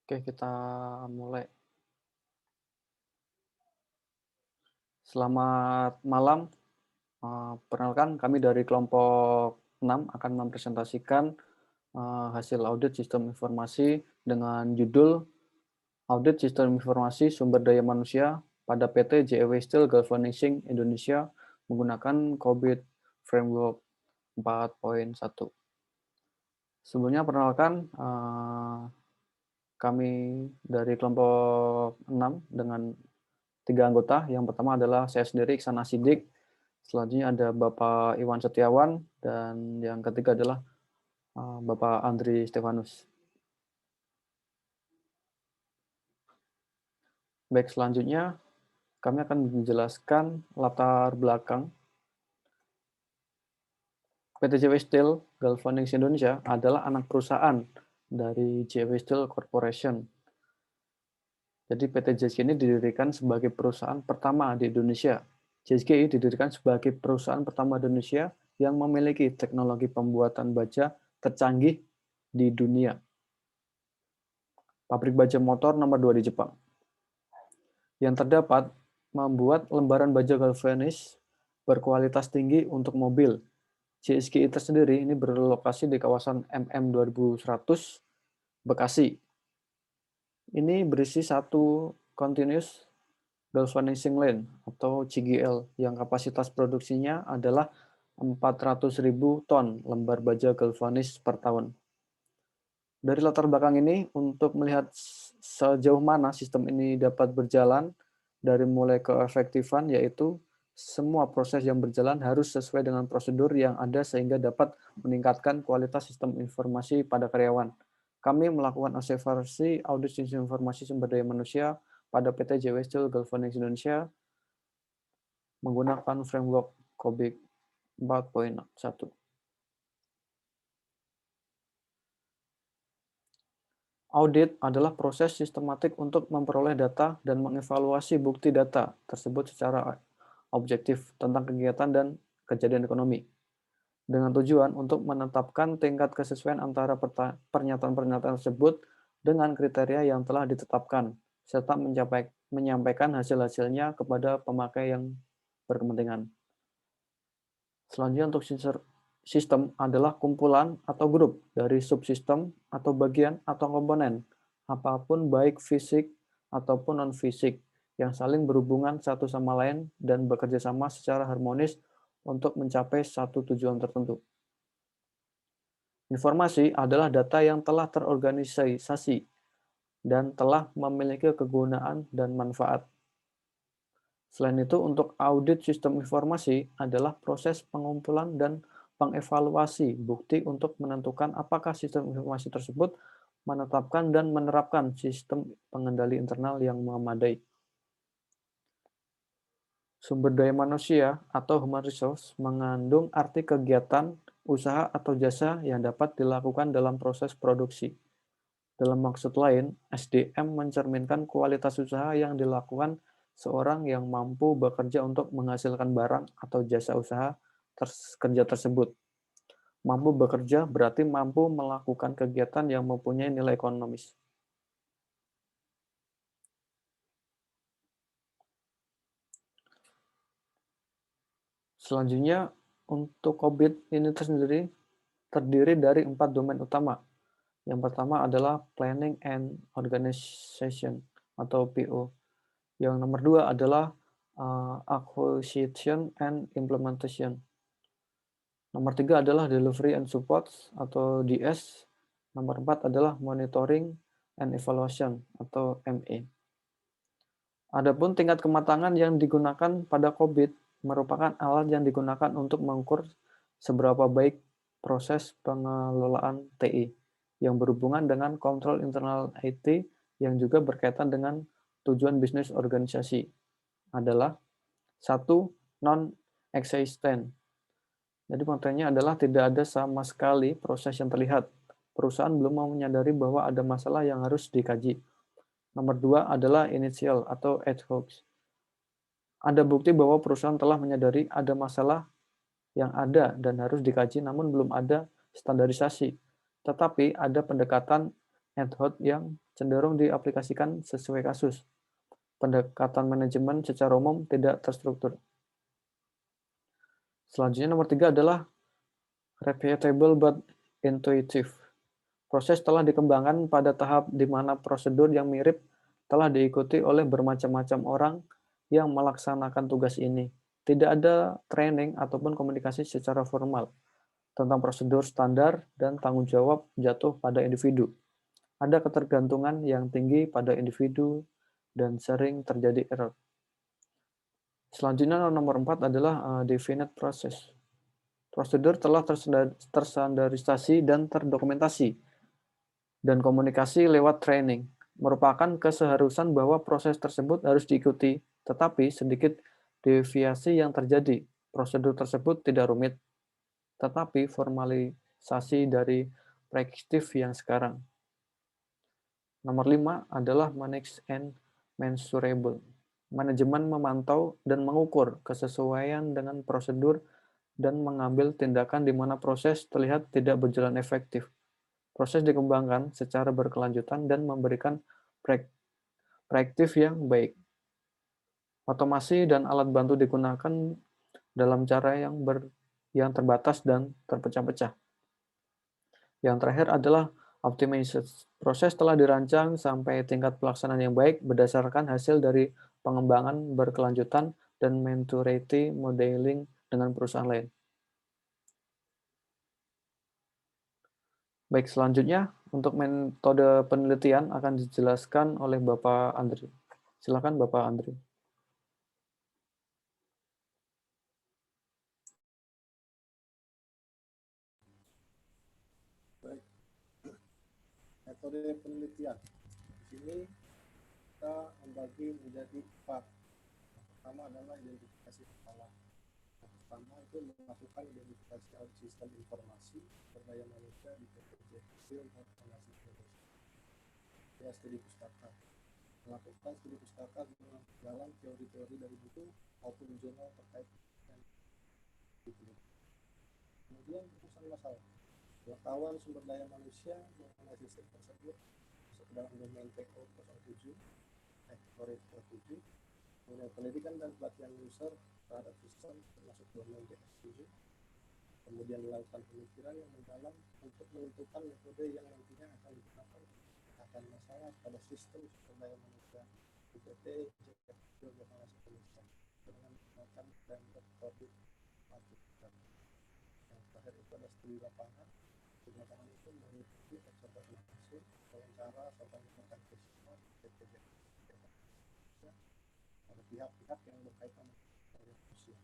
Oke, kita mulai. Selamat malam. Perkenalkan, kami dari kelompok 6 akan mempresentasikan hasil audit sistem informasi dengan judul Audit Sistem Informasi Sumber Daya Manusia pada PT JEW Steel Galvanizing Indonesia menggunakan COVID Framework 4.1. Sebelumnya perkenalkan, kami dari kelompok 6 dengan 3 anggota. Yang pertama adalah saya sendiri, Iksan Asidik. Selanjutnya ada Bapak Iwan Setiawan, dan yang ketiga adalah Bapak Andri Stefanus. Baik, selanjutnya kami akan menjelaskan latar belakang. PT JW Steel Galvanizing Indonesia adalah anak perusahaan dari JW Steel Corporation. Jadi PT JSG ini didirikan sebagai perusahaan pertama di Indonesia. JSG didirikan sebagai perusahaan pertama di Indonesia yang memiliki teknologi pembuatan baja tercanggih di dunia. Pabrik baja motor nomor 2 di Jepang. Yang terdapat membuat lembaran baja galvanis berkualitas tinggi untuk mobil. JSG tersendiri ini berlokasi di kawasan MM 2100 Bekasi. Ini berisi satu continuous galvanizing line atau CGL yang kapasitas produksinya adalah 400.000 ton lembar baja galvanis per tahun. Dari latar belakang ini, untuk melihat sejauh mana sistem ini dapat berjalan, dari mulai keefektifan, yaitu semua proses yang berjalan harus sesuai dengan prosedur yang ada sehingga dapat meningkatkan kualitas sistem informasi pada karyawan. Kami melakukan observasi audit sistem informasi sumber daya manusia pada PT JW Steel Galvanizing Indonesia menggunakan framework COBIT 4.1. Audit adalah proses sistematik untuk memperoleh data dan mengevaluasi bukti data tersebut secara objektif tentang kegiatan dan kejadian ekonomi, dengan tujuan untuk menetapkan tingkat kesesuaian antara pernyataan-pernyataan tersebut dengan kriteria yang telah ditetapkan, serta menyampaikan hasil-hasilnya kepada pemakai yang berkepentingan. Selanjutnya, untuk sistem adalah kumpulan atau grup dari subsistem atau bagian atau komponen, apapun baik fisik ataupun non-fisik, yang saling berhubungan satu sama lain dan bekerja sama secara harmonis untuk mencapai satu tujuan tertentu. Informasi adalah data yang telah terorganisasi dan telah memiliki kegunaan dan manfaat. Selain itu, untuk audit sistem informasi adalah proses pengumpulan dan pengevaluasi bukti untuk menentukan apakah sistem informasi tersebut menetapkan dan menerapkan sistem pengendali internal yang memadai. Sumber daya manusia atau human resource mengandung arti kegiatan, usaha, atau jasa yang dapat dilakukan dalam proses produksi. Dalam maksud lain, SDM mencerminkan kualitas usaha yang dilakukan seorang yang mampu bekerja untuk menghasilkan barang atau jasa usaha kerja tersebut. Mampu bekerja berarti mampu melakukan kegiatan yang mempunyai nilai ekonomis. Selanjutnya, untuk COVID ini tersendiri terdiri dari 4 domain utama. Yang pertama adalah Planning and Organization atau PO. Yang nomor 2 adalah Acquisition and Implementation. Nomor 3 adalah Delivery and Support atau DS. Nomor 4 adalah Monitoring and Evaluation atau ME. Adapun tingkat kematangan yang digunakan pada COVID merupakan alat yang digunakan untuk mengukur seberapa baik proses pengelolaan TI yang berhubungan dengan kontrol internal IT yang juga berkaitan dengan tujuan bisnis organisasi adalah satu, non-existent. Jadi materinya adalah tidak ada sama sekali proses yang terlihat. Perusahaan belum mau menyadari bahwa ada masalah yang harus dikaji. Nomor 2 adalah initial atau ad hoc. Ada bukti bahwa perusahaan telah menyadari ada masalah yang ada dan harus dikaji, namun belum ada standarisasi. Tetapi ada pendekatan ad hoc yang cenderung diaplikasikan sesuai kasus. Pendekatan manajemen secara umum tidak terstruktur. Selanjutnya nomor 3 adalah repeatable but intuitive. Proses telah dikembangkan pada tahap di mana prosedur yang mirip telah diikuti oleh bermacam-macam orang yang melaksanakan tugas ini. Tidak ada training ataupun komunikasi secara formal tentang prosedur standar dan tanggung jawab jatuh pada individu. Ada ketergantungan yang tinggi pada individu dan sering terjadi error. Selanjutnya nomor 4 adalah definite process. Prosedur telah terstandarisasi dan terdokumentasi dan komunikasi lewat training merupakan keseharusan bahwa proses tersebut harus diikuti, tetapi sedikit deviasi yang terjadi. Prosedur tersebut tidak rumit, tetapi formalisasi dari praktis yang sekarang. Nomor 5 adalah manage and mensurable. Manajemen memantau dan mengukur kesesuaian dengan prosedur dan mengambil tindakan di mana proses terlihat tidak berjalan efektif. Proses dikembangkan secara berkelanjutan dan memberikan praktis yang baik. Otomasi dan alat bantu digunakan dalam cara yang terbatas dan terpecah-pecah. Yang terakhir adalah optimization. Proses telah dirancang sampai tingkat pelaksanaan yang baik berdasarkan hasil dari pengembangan berkelanjutan dan maturity modeling dengan perusahaan lain. Baik, selanjutnya untuk metode penelitian akan dijelaskan oleh Bapak Andri. Silakan Bapak Andri. Baik, metode penelitian. Di sini kita membagi menjadi 4. Pertama adalah identifikasi masalah. Pertama itu melakukan identifikasi alutsista informasi berdaya manusia di PPJ Film Informasi Indonesia. Ya, studi pustaka. Melakukan studi pustaka dengan dalam teori-teori dari buku maupun jurnal terkait dengan itu. Kemudian rumusan masalah. Pengetahuan sumber daya manusia mengenai sistem tersebut masuk dalam domain TO 07, Ori 07. Kemudian pendidikan dan pelatihan user terhadap sistem termasuk domain DS7. Kemudian melakukan pemikiran yang mendalam untuk menentukan metode yang nantinya akan digunakan akan masalah pada sistem sumber daya manusia IPT JKT Indonesia dengan menggunakan framework produk masukan. Yang terakhir itu ada studi lapangan. Studi lapangan itu mengikuti observasi langsung, wawancara, serta melakukan kesempatan PPJ. Ada pihak-pihak yang berkaitan dengan usia.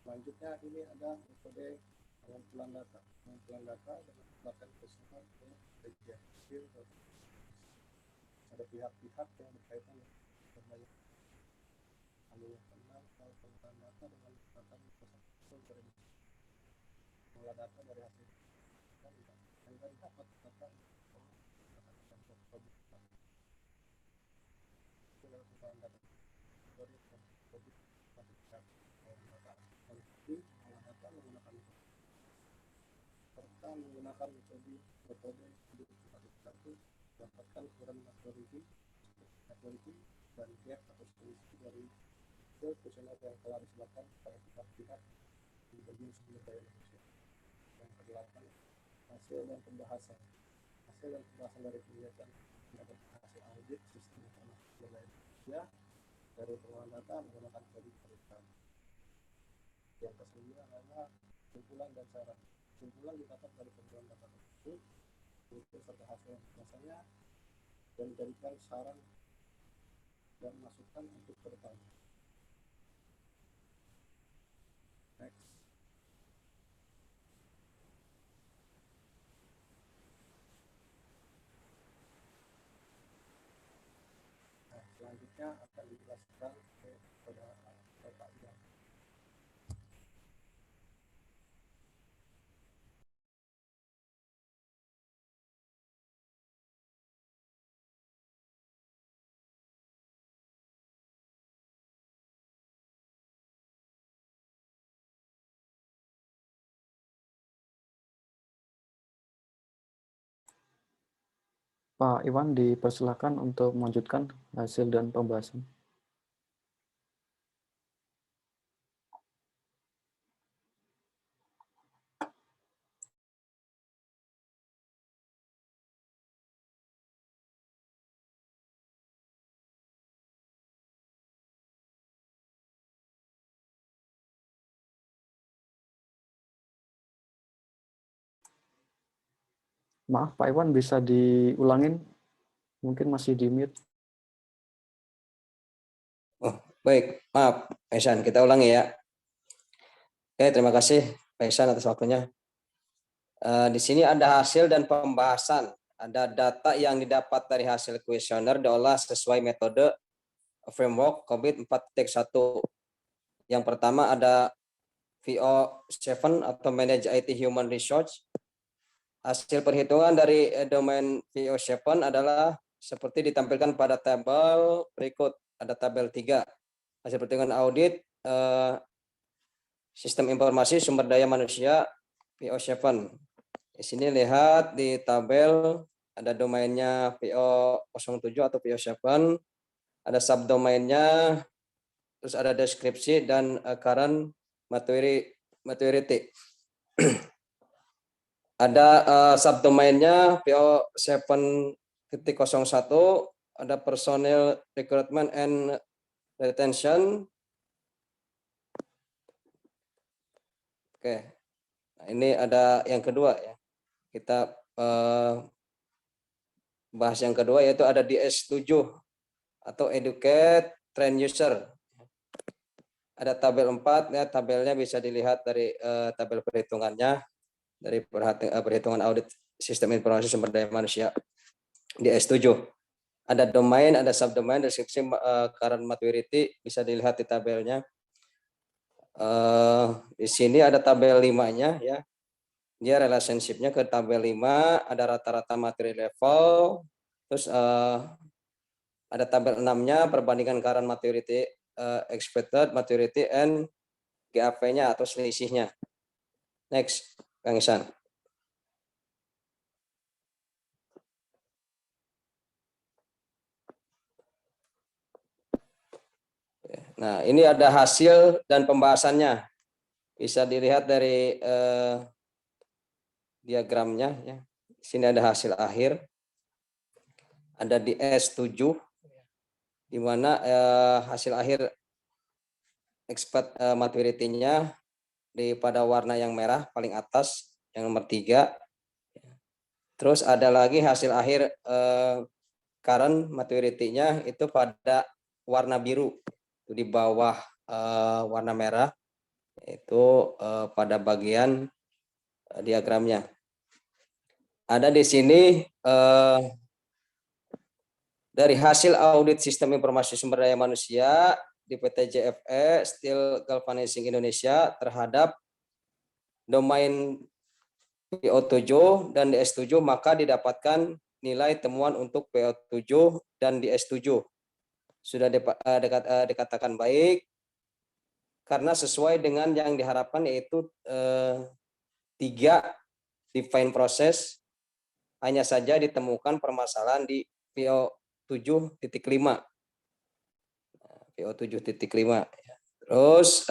Selanjutnya ini ada metode pengumpulan data dengan melakukan kesempatan ke PPJ. Ada pihak-pihak yang berkaitan dengan yang kenal pengumpulan data dengan menggunakan sumber mengolah data dari hasil dan dapat data pengumpulan data dari produk mengolah data menggunakan serta menggunakan metode satu mendapatkan ukuran maturity dan gap atau selisih dari hasil kuesioner yang telah disebarkan kepada pihak-pihak di bagian sumber daya manusia. Yang kedelapan, hasil dan pembahasan dari kegiatan mendapat hasil audit sistem informasi sumber daya manusia dari pengolahan data menggunakan produk. Yang kesembilan adalah kumpulan dan saran. Kumpulan didapat dari kumpulan data tersebut serta hasil biasanya dan dijadikan saran dan masukan untuk ke depan. Next. Nah, selanjutnya akan dijelaskan kepada Bapak Ian. Pak Iwan dipersilakan untuk melanjutkan hasil dan pembahasan. Maaf, Pak Iwan bisa diulangin? Mungkin masih di mute. Oh, baik, maaf, Pak Ihsan. Kita ulangi ya. Oke, terima kasih Pak Ihsan atas waktunya. Di sini ada hasil dan pembahasan. Ada data yang didapat dari hasil kuesioner diolah sesuai metode framework COVID 4.1. Yang pertama ada VO7 atau Manage IT Human Resource. Hasil perhitungan dari domain VO7 adalah seperti ditampilkan pada tabel berikut. Ada tabel 3. Hasil perhitungan audit sistem informasi sumber daya manusia VO7. Di sini lihat di tabel ada domainnya VO07 atau VO7, ada subdomainnya, terus ada deskripsi dan current maturity. Ada subdomainnya VO7.01, ada personal recruitment and retention. Oke, nah, ini ada yang kedua ya. Kita bahas yang kedua yaitu ada DS7 atau Educate Train User. Ada tabel 4 ya, tabelnya bisa dilihat dari tabel perhitungannya dari perhitungan audit sistem informasi sumber daya manusia di S7. Ada domain, ada subdomain, deskripsi, current maturity bisa dilihat di tabelnya. Di sini ada tabel 5-nya ya. Dia relationship-nya ke tabel 5, ada rata-rata materi level, terus ada tabel 6-nya perbandingan current maturity, expected maturity, and GAP-nya atau selisihnya. Next, Kang Ihsan. Nah, ini ada hasil dan pembahasannya. Bisa dilihat dari diagramnya ya. Di sini ada hasil akhir. Ada di S7 di mana hasil akhir expert maturity-nya pada warna yang merah paling atas yang nomor 3. Terus ada lagi hasil akhir current maturity-nya itu pada warna biru itu di bawah warna merah, itu pada bagian diagramnya. Ada di sini dari hasil audit sistem informasi sumber daya manusia di PT JFE Steel Galvanizing Indonesia terhadap domain PO7 dan DS7, maka didapatkan nilai temuan untuk PO7 dan DS7 sudah dikatakan baik karena sesuai dengan yang diharapkan, yaitu 3 define proses, hanya saja ditemukan permasalahan di PO7.5. PO7.5. Terus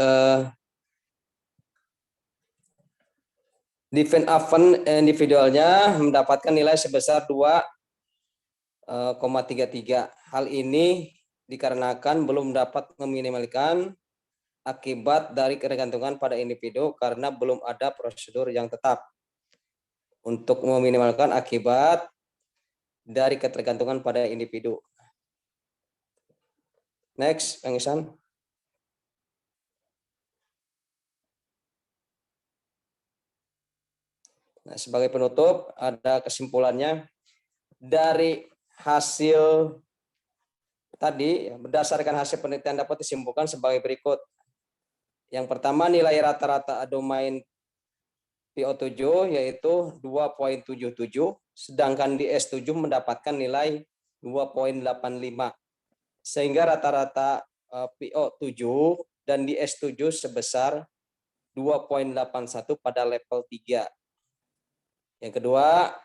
define event individualnya mendapatkan nilai sebesar 2,33. Hal ini dikarenakan belum dapat meminimalkan akibat dari ketergantungan pada individu karena belum ada prosedur yang tetap untuk meminimalkan akibat dari ketergantungan pada individu. Next, Kang Ihsan. Nah, sebagai penutup, ada kesimpulannya dari hasil tadi, berdasarkan hasil penelitian dapat disimpulkan sebagai berikut. Yang pertama, nilai rata-rata domain PO7 yaitu 2,77, sedangkan di S7 mendapatkan nilai 2,85. Sehingga rata-rata PO7 dan di S7 sebesar 2,81 pada level 3. Yang kedua,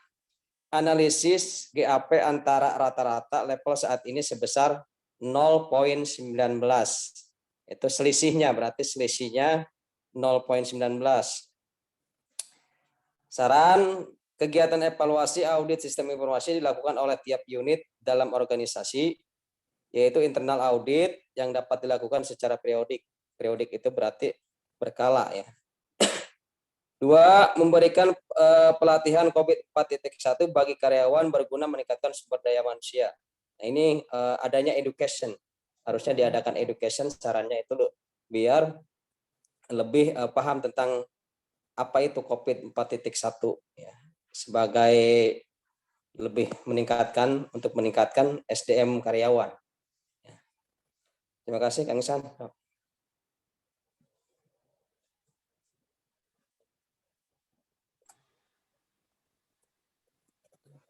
analisis GAP antara rata-rata level saat ini sebesar 0,19. Itu selisihnya, berarti selisihnya 0,19. Saran, kegiatan evaluasi audit sistem informasi dilakukan oleh tiap unit dalam organisasi, yaitu internal audit yang dapat dilakukan secara periodik. Periodik itu berarti berkala ya. 2. Memberikan pelatihan COVID 4.1 bagi karyawan berguna meningkatkan sumber daya manusia. Nah, ini adanya education. Harusnya diadakan education, sarannya itu biar lebih paham tentang apa itu COVID 4.1 ya. Sebagai lebih meningkatkan untuk meningkatkan SDM karyawan. Terima kasih Kang Isan.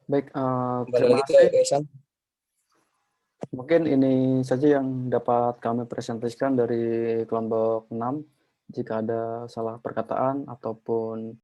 Baik, Kembali terima lagi ke kasih. Kang Isan. Mungkin ini saja yang dapat kami presentasikan dari kelompok 6. Jika ada salah perkataan ataupun